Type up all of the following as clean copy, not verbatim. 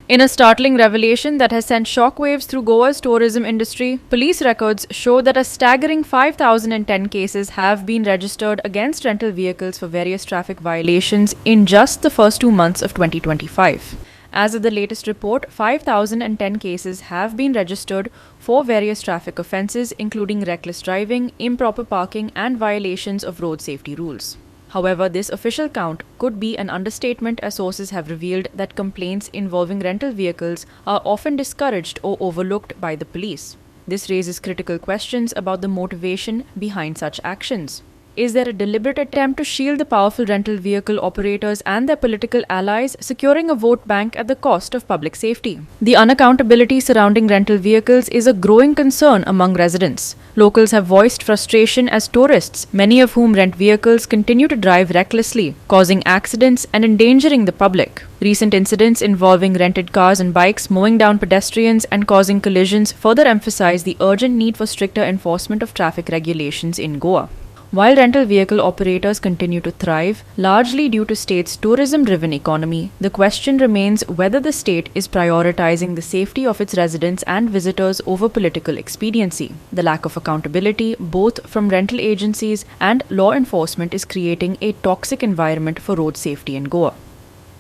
In a startling revelation that has sent shockwaves through Goa's tourism industry, police records show that a staggering 5,010 cases have been registered against rental vehicles for various traffic violations in just the first 2 months of 2025. As of the latest report, 5,010 cases have been registered for various traffic offences, including reckless driving, improper parking, and violations of road safety rules. However, this official count could be an understatement, as sources have revealed that complaints involving rental vehicles are often discouraged or overlooked by the police. This raises critical questions about the motivation behind such actions. Is there a deliberate attempt to shield the powerful rental vehicle operators and their political allies, securing a vote bank at the cost of public safety? The unaccountability surrounding rental vehicles is a growing concern among residents. Locals have voiced frustration as tourists, many of whom rent vehicles, continue to drive recklessly, causing accidents and endangering the public. Recent incidents involving rented cars and bikes mowing down pedestrians and causing collisions further emphasize the urgent need for stricter enforcement of traffic regulations in Goa. While rental vehicle operators continue to thrive, largely due to state's tourism-driven economy, the question remains whether the state is prioritizing the safety of its residents and visitors over political expediency. The lack of accountability, both from rental agencies and law enforcement, is creating a toxic environment for road safety in Goa.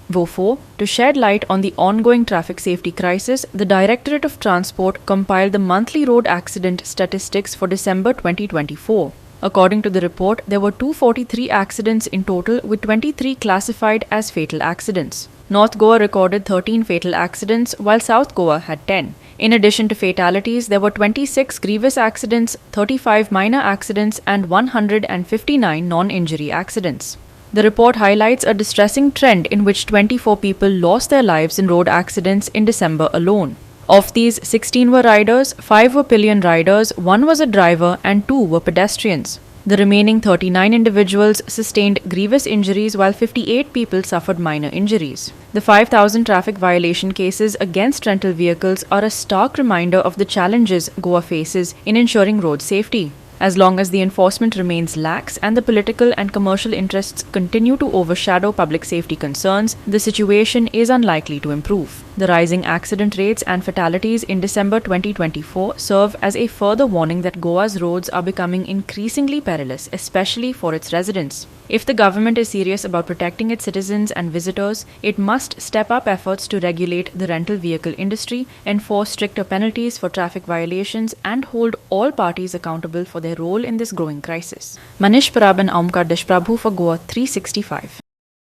Wherefore, to shed light on the ongoing traffic safety crisis, the Directorate of Transport compiled the monthly road accident statistics for December 2024. According to the report, there were 243 accidents in total, with 23 classified as fatal accidents. North Goa recorded 13 fatal accidents, while South Goa had 10. In addition to fatalities, there were 26 grievous accidents, 35 minor accidents, and 159 non-injury accidents. The report highlights a distressing trend in which 24 people lost their lives in road accidents in December alone. Of these, 16 were riders, 5 were pillion riders, 1 was a driver, and 2 were pedestrians. The remaining 39 individuals sustained grievous injuries, while 58 people suffered minor injuries. The 5,000 traffic violation cases against rental vehicles are a stark reminder of the challenges Goa faces in ensuring road safety. As long as the enforcement remains lax and the political and commercial interests continue to overshadow public safety concerns, the situation is unlikely to improve. The rising accident rates and fatalities in December 2024 serve as a further warning that Goa's roads are becoming increasingly perilous, especially for its residents. If the government is serious about protecting its citizens and visitors, it must step up efforts to regulate the rental vehicle industry, enforce stricter penalties for traffic violations, and hold all parties accountable for their role in this growing crisis. Manish Parab and Aumkar Deshprabhu for Goa 365.